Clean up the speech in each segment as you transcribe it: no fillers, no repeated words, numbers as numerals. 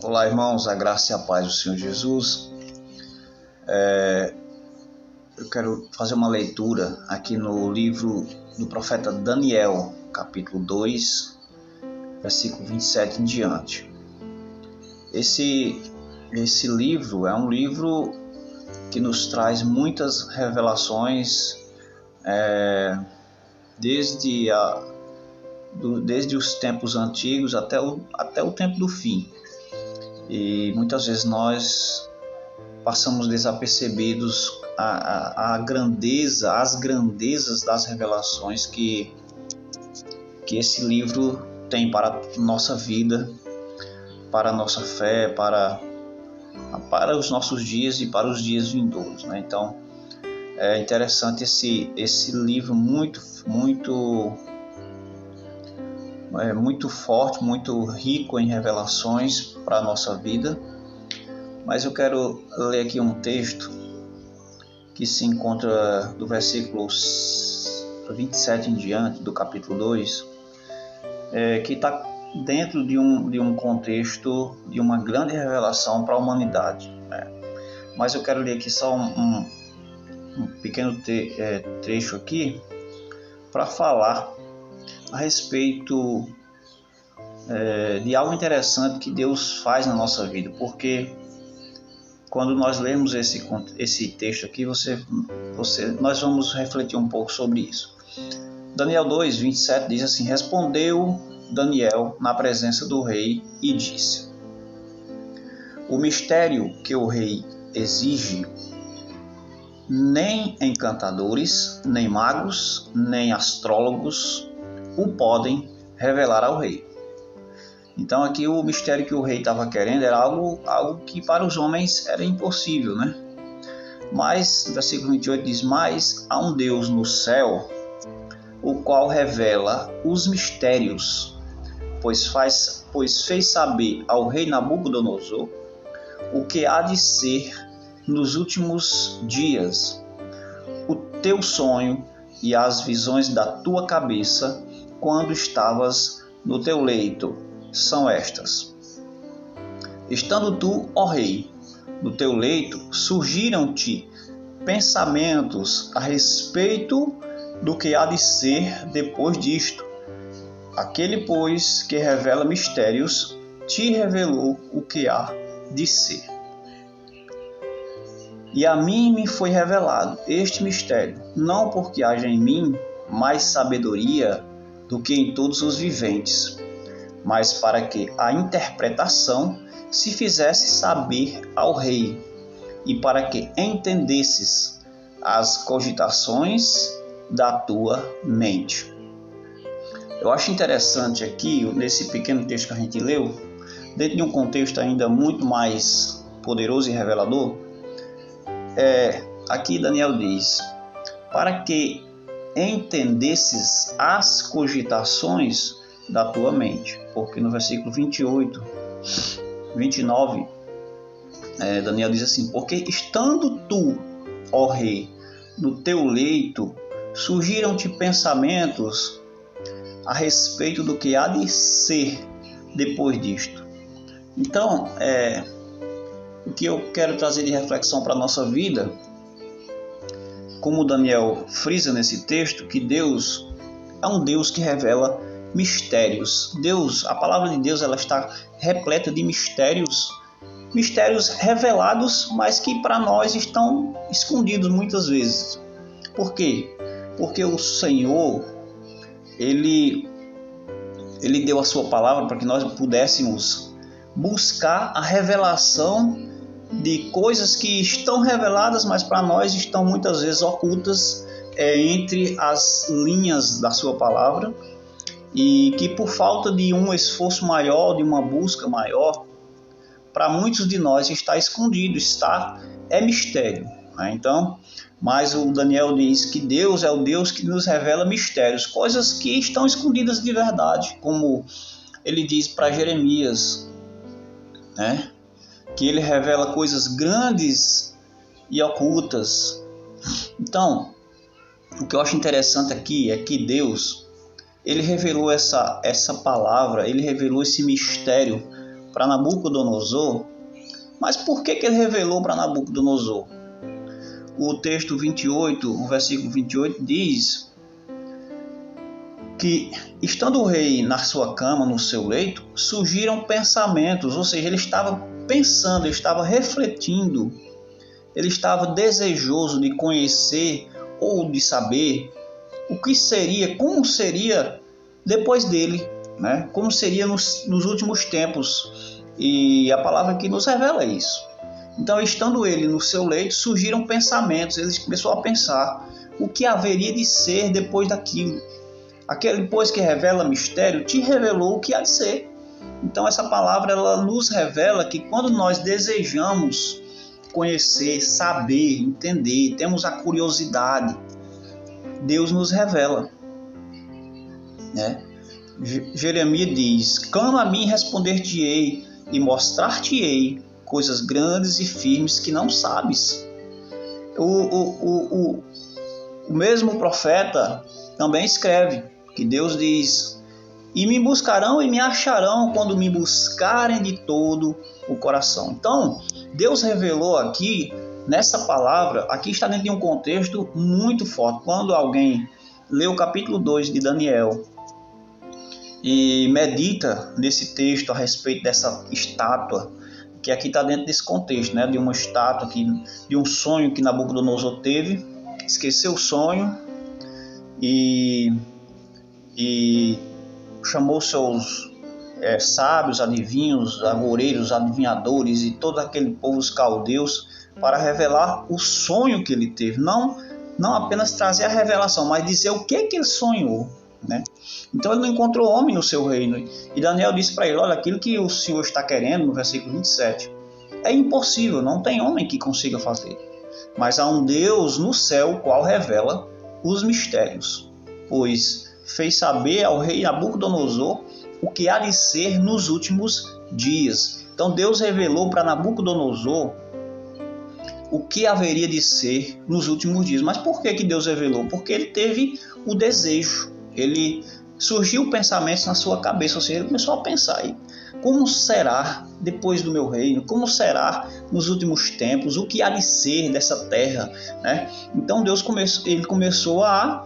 Olá, irmãos, a graça e a paz do Senhor Jesus. Eu quero fazer uma leitura aqui no livro do profeta Daniel, capítulo 2, versículo 27 em diante. Esse livro é um livro que nos traz muitas revelações desde os tempos antigos até o tempo do fim. E muitas vezes nós passamos desapercebidos as grandezas das revelações que esse livro tem para a nossa vida, para a nossa fé, para os nossos dias e para os dias vindouros, né? Então, é interessante esse livro muito forte, muito rico em revelações para a nossa vida. Mas eu quero ler aqui um texto que se encontra do versículo 27 em diante do capítulo 2, que está dentro de um contexto de uma grande revelação para a humanidade, né? Mas eu quero ler aqui só um pequeno trecho aqui para falar a respeito de algo interessante que Deus faz na nossa vida, porque quando nós lemos esse texto aqui, nós vamos refletir um pouco sobre isso. Daniel 2, 27 diz assim: Respondeu Daniel na presença do rei e disse: O mistério que o rei exige, nem encantadores, nem magos, nem astrólogos o podem revelar ao rei. Então aqui o mistério que o rei estava querendo era algo que para os homens era impossível, né? Mas, no versículo 28 diz: Mas há um Deus no céu, o qual revela os mistérios, pois fez saber ao rei Nabucodonosor o que há de ser nos últimos dias. O teu sonho e as visões da tua cabeça, quando estavas no teu leito, são estas. Estando tu, ó rei, no teu leito, surgiram-te pensamentos a respeito do que há de ser depois disto. Aquele, pois, que revela mistérios, te revelou o que há de ser. E a mim me foi revelado este mistério, não porque haja em mim mais sabedoria do que em todos os viventes, mas para que a interpretação se fizesse saber ao rei, e para que entendesses as cogitações da tua mente. Eu acho interessante aqui, nesse pequeno texto que a gente leu, dentro de um contexto ainda muito mais poderoso e revelador, aqui Daniel diz: para que entendesses as cogitações da tua mente, porque no versículo 28, 29, Daniel diz assim: porque estando tu, ó rei, no teu leito, surgiram-te pensamentos a respeito do que há de ser depois disto. Então, o que eu quero trazer de reflexão para a nossa vida, como Daniel frisa nesse texto, que Deus é um Deus que revela mistérios. A palavra de Deus, ela está repleta de mistérios revelados, mas que para nós estão escondidos muitas vezes. Por quê? Porque o Senhor, Ele deu a sua palavra para que nós pudéssemos buscar a revelação de coisas que estão reveladas, mas para nós estão muitas vezes ocultas entre as linhas da sua palavra, e que por falta de um esforço maior, de uma busca maior, para muitos de nós está escondido, é mistério, né? Então, mas o Daniel diz que Deus é o Deus que nos revela mistérios, coisas que estão escondidas de verdade, como ele diz para Jeremias, né? Que ele revela coisas grandes e ocultas. Então, o que eu acho interessante aqui é que Deus, ele revelou essa palavra, ele revelou esse mistério para Nabucodonosor. Mas por que ele revelou para Nabucodonosor? O texto 28, o versículo 28 diz que, estando o rei na sua cama, no seu leito, surgiram pensamentos, ou seja, ele estava pensando, ele estava refletindo, ele estava desejoso de conhecer ou de saber o que seria, como seria depois dele, né? Como seria nos últimos tempos. E a palavra aqui nos revela isso. Então, estando ele no seu leito, surgiram pensamentos, ele começou a pensar o que haveria de ser depois daquilo. Aquele, pois, que revela mistério, te revelou o que há de ser. Então, essa palavra ela nos revela que quando nós desejamos conhecer, saber, entender, temos a curiosidade, Deus nos revela, né? Jeremias diz: clama a mim, responder-te-ei e mostrar-te-ei coisas grandes e firmes que não sabes. O mesmo profeta também escreve que Deus diz: e me buscarão e me acharão quando me buscarem de todo o coração. Então, Deus revelou aqui, nessa palavra, aqui está dentro de um contexto muito forte. Quando alguém lê o capítulo 2 de Daniel e medita nesse texto a respeito dessa estátua, que aqui está dentro desse contexto, né, de uma estátua, de um sonho que Nabucodonosor teve, esqueceu o sonho e chamou seus sábios, adivinhos, agoureiros, adivinhadores e todo aquele povo, os caldeus, para revelar o sonho que ele teve. Não apenas trazer a revelação, mas dizer o que ele sonhou, né? Então ele não encontrou homem no seu reino. E Daniel disse para ele: olha, aquilo que o Senhor está querendo, no versículo 27, é impossível, não tem homem que consiga fazer. Mas há um Deus no céu, o qual revela os mistérios, pois fez saber ao rei Nabucodonosor o que há de ser nos últimos dias. Então Deus revelou para Nabucodonosor o que haveria de ser nos últimos dias. Mas por que Deus revelou? Porque ele teve o desejo, surgiu pensamentos na sua cabeça, ou seja, ele começou a pensar aí: como será depois do meu reino? Como será nos últimos tempos? O que há de ser dessa terra, né? Então Deus começou a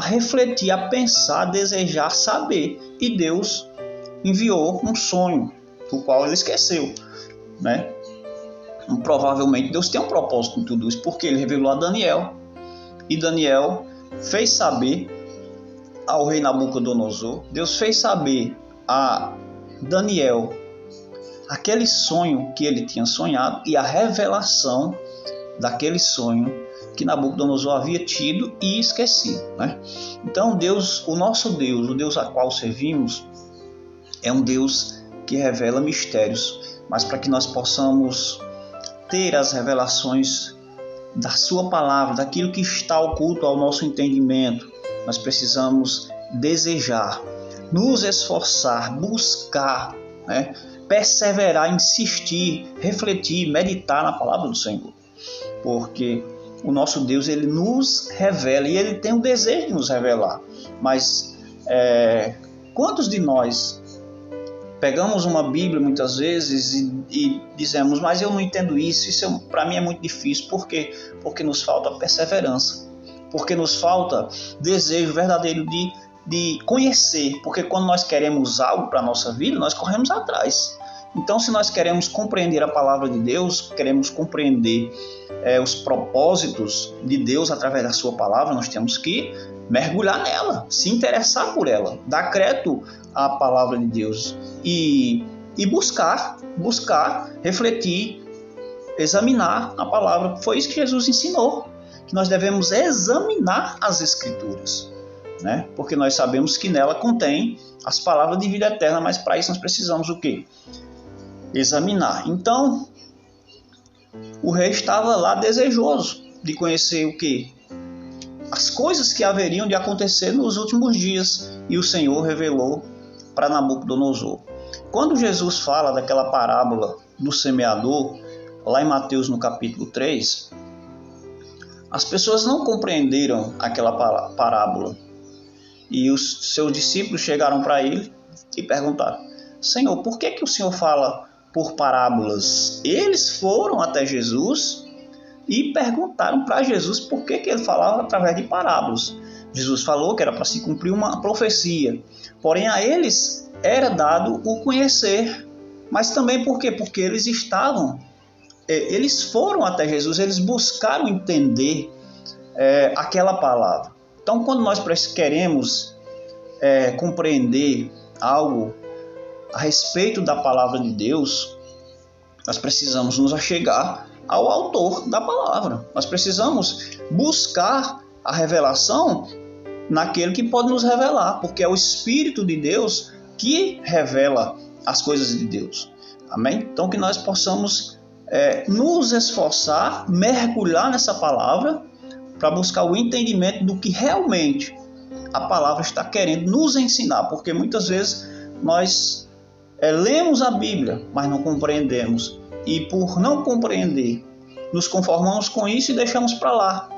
refletir, a pensar, a desejar, saber. E Deus enviou um sonho, o qual ele esqueceu, né? Provavelmente Deus tem um propósito com tudo isso, porque ele revelou a Daniel. E Daniel fez saber ao rei Nabucodonosor, Deus fez saber a Daniel aquele sonho que ele tinha sonhado e a revelação daquele sonho que Nabucodonosor havia tido e esquecido, né? Então Deus, o nosso Deus, o Deus a qual servimos, é um Deus que revela mistérios, mas para que nós possamos ter as revelações da sua palavra, daquilo que está oculto ao nosso entendimento, nós precisamos desejar, nos esforçar, buscar, né? Perseverar, insistir, refletir, meditar na palavra do Senhor, porque o nosso Deus, ele nos revela e ele tem o desejo de nos revelar. Mas quantos de nós pegamos uma Bíblia muitas vezes e dizemos: mas eu não entendo isso para mim é muito difícil. Por quê? Porque nos falta perseverança, porque nos falta desejo verdadeiro de conhecer, porque quando nós queremos algo para a nossa vida, nós corremos atrás. Então, se nós queremos compreender a palavra de Deus, queremos compreender os propósitos de Deus através da sua palavra, nós temos que mergulhar nela, se interessar por ela, dar crédito à palavra de Deus e buscar, refletir, examinar a palavra. Foi isso que Jesus ensinou, que nós devemos examinar as Escrituras, né? Porque nós sabemos que nela contém as palavras de vida eterna, mas para isso nós precisamos o quê? Examinar. Então, o rei estava lá desejoso de conhecer o quê? As coisas que haveriam de acontecer nos últimos dias, e o Senhor revelou para Nabucodonosor. Quando Jesus fala daquela parábola do semeador, lá em Mateus no capítulo 3, as pessoas não compreenderam aquela parábola. E os seus discípulos chegaram para ele e perguntaram: Senhor, por que o Senhor fala por parábolas. Eles foram até Jesus e perguntaram para Jesus por que ele falava através de parábolas. Jesus falou que era para se cumprir uma profecia, porém a eles era dado o conhecer. Mas também por quê? Porque eles foram até Jesus, eles buscaram entender aquela palavra. Então, quando nós queremos compreender algo a respeito da palavra de Deus, nós precisamos nos achegar ao autor da palavra. Nós precisamos buscar a revelação naquele que pode nos revelar, porque é o Espírito de Deus que revela as coisas de Deus. Amém? Então, que nós possamos nos esforçar, mergulhar nessa palavra para buscar o entendimento do que realmente a palavra está querendo nos ensinar, porque muitas vezes nós lemos a Bíblia, mas não compreendemos, e por não compreender, nos conformamos com isso e deixamos para lá.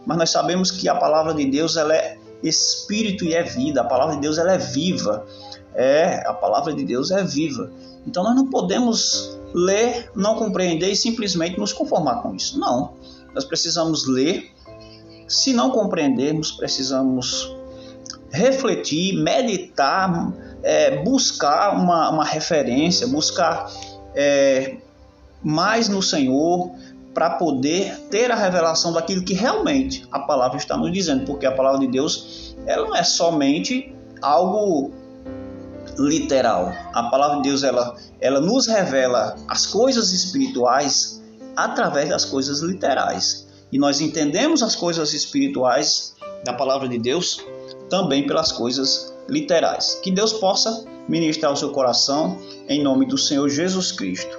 Mas nós sabemos que a palavra de Deus ela é espírito e é vida, a palavra de Deus ela é viva, a palavra de Deus é viva. Então nós não podemos ler, não compreender e simplesmente nos conformar com isso. Não, nós precisamos ler, se não compreendermos, precisamos refletir, meditar, buscar uma referência, buscar mais no Senhor, para poder ter a revelação daquilo que realmente a palavra está nos dizendo, porque a palavra de Deus ela não é somente algo literal. A palavra de Deus ela nos revela as coisas espirituais através das coisas literais, e nós entendemos as coisas espirituais da palavra de Deus também pelas coisas literais. Que Deus possa ministrar o seu coração em nome do Senhor Jesus Cristo.